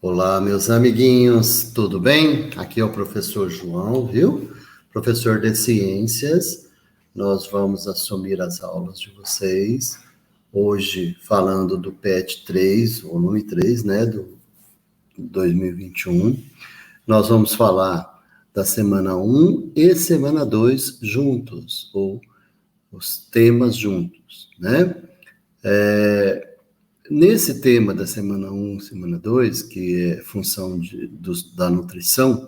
Olá, meus amiguinhos, tudo bem? Aqui é o professor João, viu? Professor de Ciências. Nós vamos assumir as aulas de vocês. Hoje, falando do PET 3, volume 3, né, do 2021. Nós vamos falar da semana 1 e semana 2 juntos, ou os temas juntos, né? Nesse tema da semana 1, semana 2, que é função da nutrição,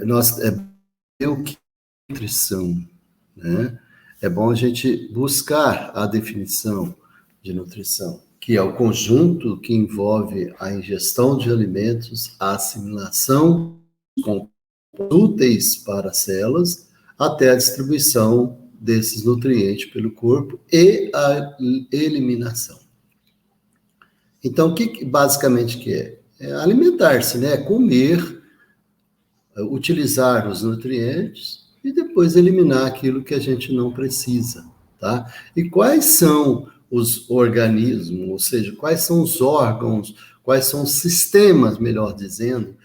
nós o que é nutrição, né? É bom a gente buscar a definição de nutrição, que é o conjunto que envolve a ingestão de alimentos, a assimilação com úteis para as células, até a distribuição desses nutrientes pelo corpo e a eliminação. Então, o que basicamente que é? É alimentar-se, né? Comer, utilizar os nutrientes e depois eliminar aquilo que a gente não precisa, tá? E quais são os organismos, ou seja, quais são os órgãos, quais são os sistemas, melhor dizendo,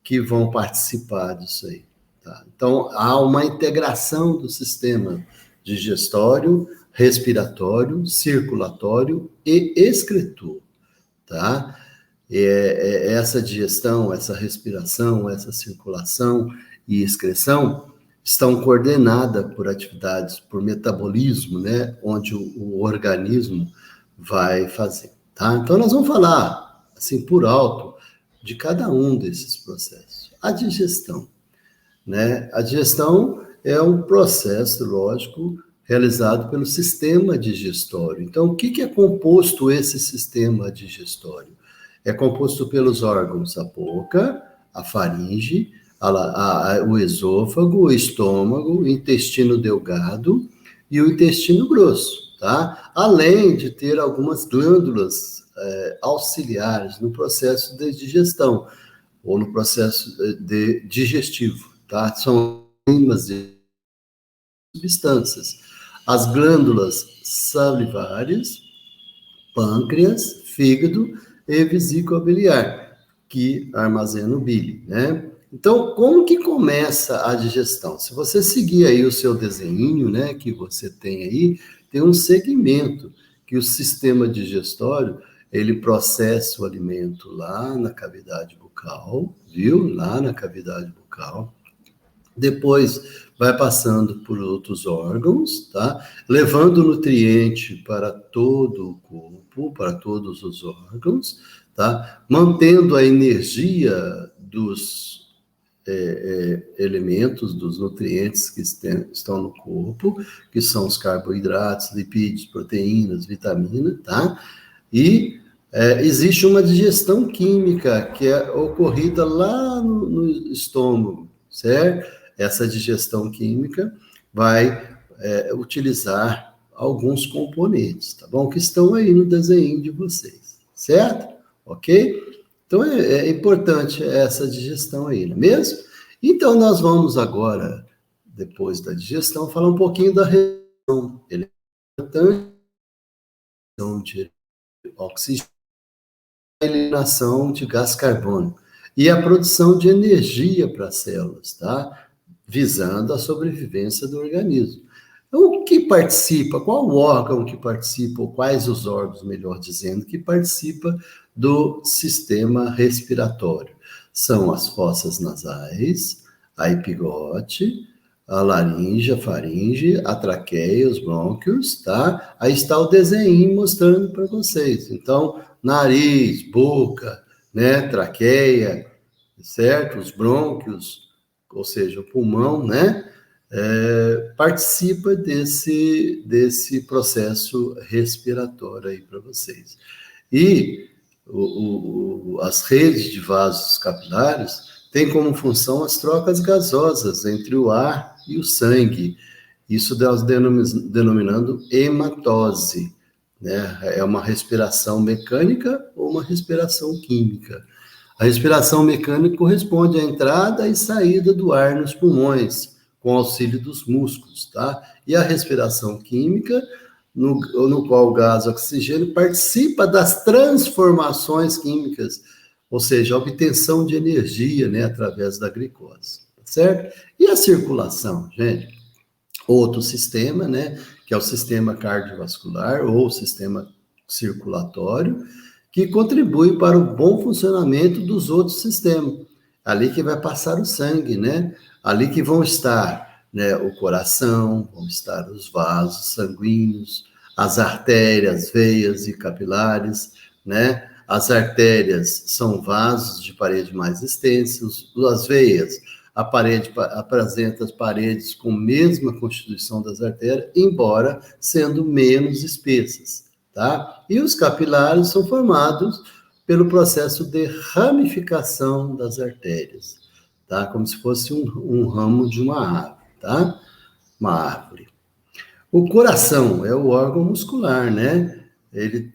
que vão participar disso aí, tá? Então, há uma integração do sistema digestório, respiratório, circulatório e excretor, tá? Essa digestão, essa respiração, essa circulação e excreção estão coordenadas por atividades, por metabolismo, né? Onde o organismo vai fazer, tá? Então, nós vamos falar, assim, por alto, de cada um desses processos. A digestão, né? A digestão é um processo, lógico, realizado pelo sistema digestório. Então, o que é composto esse sistema digestório? É composto pelos órgãos a boca, a faringe, o esôfago, o estômago, o intestino delgado e o intestino grosso, tá? Além de ter algumas glândulas auxiliares no processo de digestão ou no processo digestivo, tá? São enzimas de substâncias. As glândulas salivares, pâncreas, fígado e vesícula biliar, que armazena o bile, né? Então, como que começa a digestão? Se você seguir aí o seu desenho, né, que você tem aí, tem um segmento que o sistema digestório, ele processa o alimento lá na cavidade bucal, viu? Lá na cavidade bucal. Depois vai passando por outros órgãos, tá? Levando nutriente para todo o corpo, para todos os órgãos, tá? Mantendo a energia dos elementos, dos nutrientes que estão no corpo, que são os carboidratos, lipídios, proteínas, vitaminas, tá? E existe uma digestão química que é ocorrida lá no estômago, certo? Essa digestão química vai utilizar alguns componentes, tá bom? Que estão aí no desenho de vocês, certo? Ok? Então, é importante essa digestão aí, não é mesmo? Então, nós vamos agora, depois da digestão, falar um pouquinho da respiração. Ele é importante, de oxigênio, a eliminação de gás carbônico e a produção de energia para as células, tá? Visando a sobrevivência do organismo. Então, o que participa, qual o órgão que participa, ou quais os órgãos, melhor dizendo, que participa do sistema respiratório? São as fossas nasais, a epiglotite, a laringe, a faringe, a traqueia, os brônquios, tá? Aí está o desenho mostrando para vocês. Então, nariz, boca, né, traqueia, certo? Os brônquios, ou seja, o pulmão, né? Participa desse processo respiratório aí para vocês. E as redes de vasos capilares têm como função as trocas gasosas entre o ar e o sangue. Isso nós denominando hematose, né? É uma respiração mecânica ou uma respiração química. A respiração mecânica corresponde à entrada e saída do ar nos pulmões, com auxílio dos músculos, tá? E a respiração química no qual o gás oxigênio participa das transformações químicas, ou seja, a obtenção de energia, né, através da glicose, certo? E a circulação, gente? Outro sistema, né, que é o sistema cardiovascular ou sistema circulatório, que contribui para o bom funcionamento dos outros sistemas. Ali que vai passar o sangue, né? Ali que vão estar, né, o coração, vão estar os vasos sanguíneos, as artérias, veias e capilares, né? As artérias são vasos de parede mais extensos, as veias, a parede apresenta as paredes com a mesma constituição das artérias, embora sendo menos espessas, tá? E os capilares são formados pelo processo de ramificação das artérias, tá? Como se fosse um ramo de uma árvore, tá? Uma árvore. O coração é o órgão muscular, né? Ele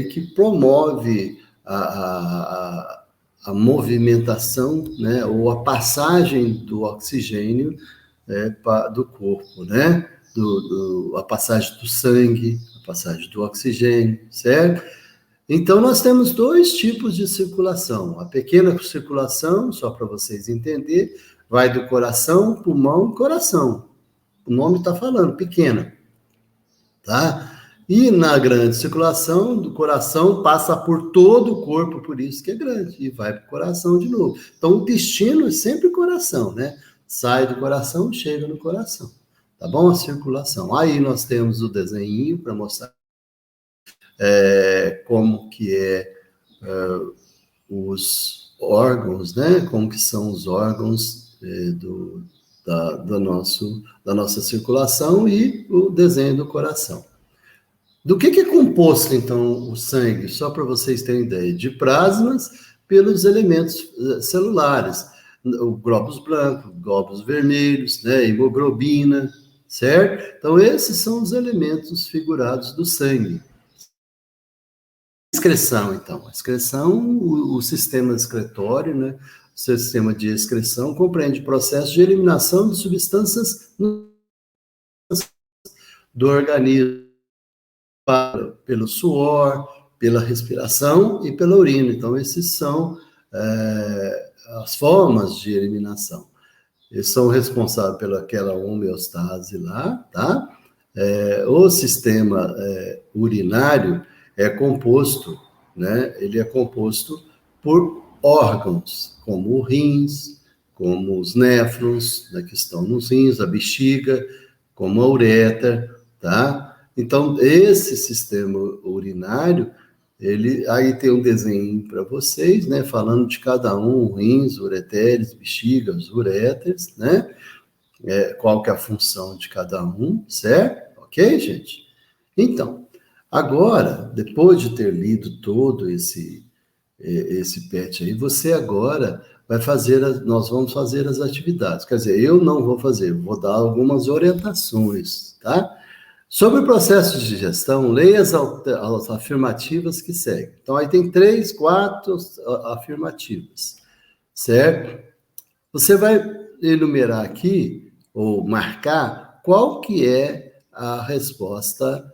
que promove a movimentação, né? Ou a passagem do oxigênio do corpo, né? A passagem do sangue, a passagem do oxigênio, certo? Então, nós temos dois tipos de circulação. A pequena circulação, só para vocês entenderem, vai do coração, pulmão e coração. O nome está falando, pequena, tá? E na grande circulação, do coração passa por todo o corpo, por isso que é grande, e vai para o coração de novo. Então, o destino é sempre coração, né? Sai do coração, chega no coração, tá bom? A circulação. Aí nós temos o desenho para mostrar como que os órgãos, né? Como que são os órgãos da nossa circulação e o desenho do coração. Do que é composto, então, o sangue? Só para vocês terem ideia. De plasmas pelos elementos celulares. O glóbulos brancos, glóbulos vermelhos, né? Hemoglobina, certo? Então, esses são os elementos figurados do sangue. Excreção, então. A excreção, o sistema excretório, né? O sistema de excreção compreende o processo de eliminação de substâncias do organismo pelo suor, pela respiração e pela urina. Então, esses são as formas de eliminação. Eles são responsáveis pelaquela homeostase lá, tá? O sistema urinário é composto, né? Ele é composto por órgãos, como os rins, como os néfrons, né, que estão nos rins, a bexiga, como a uretra, tá? Então, esse sistema urinário, aí tem um desenho para vocês, né? Falando de cada um, rins, ureteres, bexigas, uréteres, né? Qual que é a função de cada um, certo? Ok, gente? Então, agora, depois de ter lido todo esse PET aí, você agora nós vamos fazer as atividades. Quer dizer, eu não vou fazer, vou dar algumas orientações, tá? Sobre o processo de digestão, leia as afirmativas que seguem. Então, aí tem 3, 4 afirmativas, certo? Você vai enumerar aqui, ou marcar, qual que é a resposta,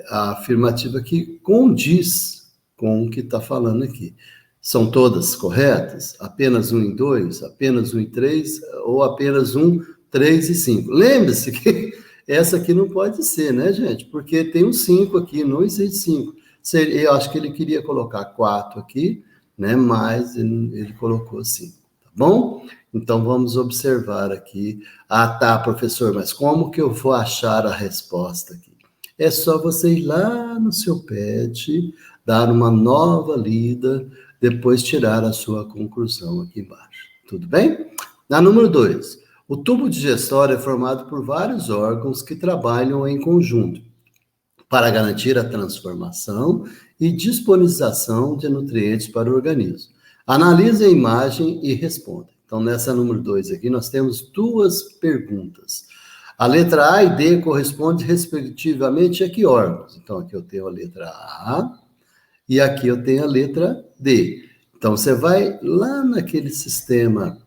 a afirmativa que condiz com o que está falando aqui. São todas corretas? Apenas 1 e 2? Apenas 1 e 3? Ou apenas 1, 3 e 5? Lembre-se que essa aqui não pode ser, né, gente? Porque tem um 5 aqui, não existe 5. Eu acho que ele queria colocar 4 aqui, né? Mas ele colocou 5, tá bom? Então, vamos observar aqui. Ah, tá, professor, mas como que eu vou achar a resposta aqui? É só você ir lá no seu PET, dar uma nova lida, depois tirar a sua conclusão aqui embaixo. Tudo bem? Na número 2. O tubo digestório é formado por vários órgãos que trabalham em conjunto para garantir a transformação e disponibilização de nutrientes para o organismo. Analise a imagem e responda. Então, nessa número 2 aqui, nós temos 2 perguntas. A letra A e D correspondem, respectivamente, a que órgãos? Então, aqui eu tenho a letra A e aqui eu tenho a letra D. Então, você vai lá naquele sistema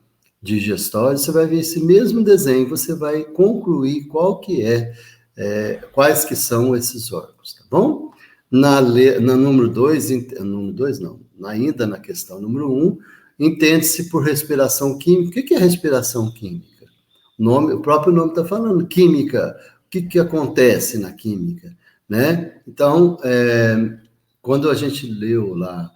digestório, você vai ver esse mesmo desenho, você vai concluir qual que é quais que são esses órgãos, tá bom? Na número 2, ainda na questão número 1, entende-se por respiração química. O que é respiração química? O próprio nome está falando, química. O que acontece na química, né? Então, quando a gente leu lá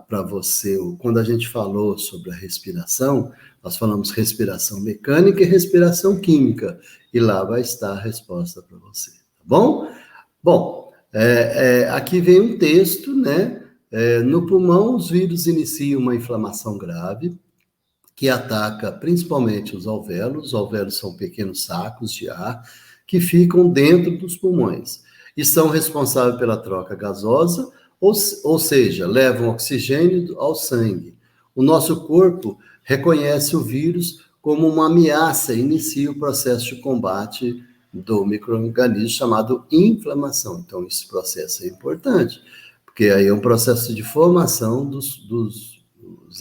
para você, quando a gente falou sobre a respiração, nós falamos respiração mecânica e respiração química, e lá vai estar a resposta para você, tá bom? Bom, aqui vem um texto, né? No pulmão, os vírus iniciam uma inflamação grave, que ataca principalmente os alvéolos. Os alvéolos são pequenos sacos de ar que ficam dentro dos pulmões e são responsáveis pela troca gasosa, ou seja, levam oxigênio ao sangue. O nosso corpo reconhece o vírus como uma ameaça e inicia o processo de combate do micro-organismo chamado inflamação. Então, esse processo é importante, porque aí é um processo de formação dos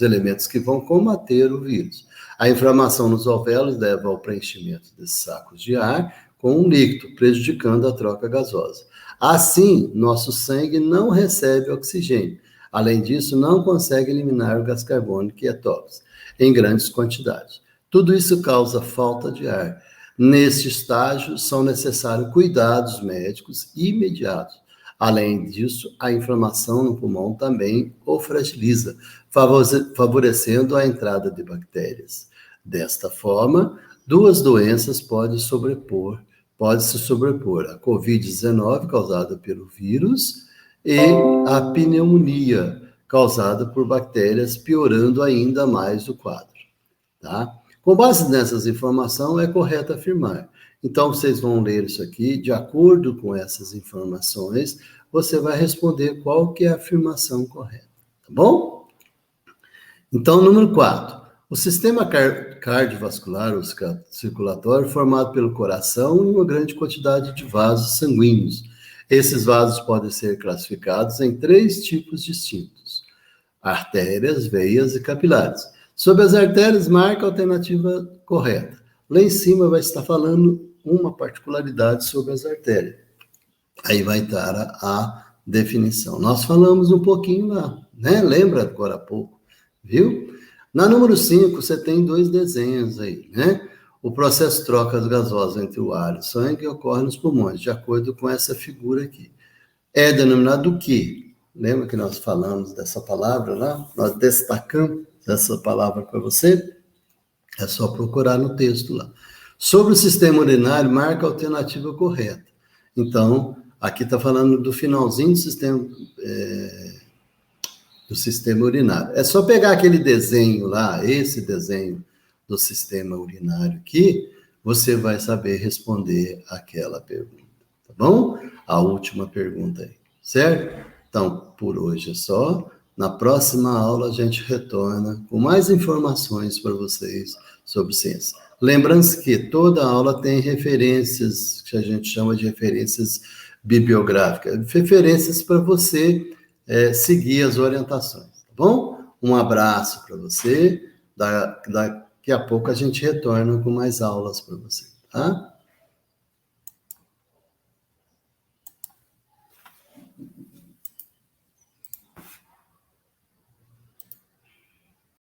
elementos que vão combater o vírus. A inflamação nos alvéolos leva ao preenchimento desses sacos de ar com um líquido, prejudicando a troca gasosa. Assim, nosso sangue não recebe oxigênio. Além disso, não consegue eliminar o gás carbônico, que é tóxico, em grandes quantidades. Tudo isso causa falta de ar. Neste estágio, são necessários cuidados médicos imediatos. Além disso, a inflamação no pulmão também o fragiliza, favorecendo a entrada de bactérias. Desta forma, duas doenças podem se sobrepor, a Covid-19, causada pelo vírus, e a pneumonia, causada por bactérias, piorando ainda mais o quadro, tá? Com base nessas informações, é correto afirmar. Então, vocês vão ler isso aqui, de acordo com essas informações, você vai responder qual que é a afirmação correta, tá bom? Então, número 4. O sistema cardiovascular, ou circulatório, formado pelo coração e uma grande quantidade de vasos sanguíneos. Esses vasos podem ser classificados em 3 tipos distintos: artérias, veias e capilares. Sobre as artérias, marca a alternativa correta. Lá em cima vai estar falando uma particularidade sobre as artérias. Aí vai estar a definição. Nós falamos um pouquinho lá, né? Lembra agora há pouco, viu? Na número 5, você tem 2 desenhos aí, né? O processo de troca gasosa entre o ar e o sangue ocorre nos pulmões, de acordo com essa figura aqui. É denominado o quê? Lembra que nós falamos dessa palavra lá? Nós destacamos essa palavra para você? É só procurar no texto lá. Sobre o sistema urinário, marca a alternativa correta. Então, aqui está falando do finalzinho do sistema urinário. É só pegar aquele desenho lá, esse desenho do sistema urinário aqui, você vai saber responder aquela pergunta, tá bom? A última pergunta aí, certo? Então, por hoje é só. Na próxima aula, a gente retorna com mais informações para vocês sobre ciência. Lembrando que toda aula tem referências, que a gente chama de referências bibliográficas, referências para você seguir as orientações, tá bom? Um abraço para você. Daqui a pouco a gente retorna com mais aulas para você, tá?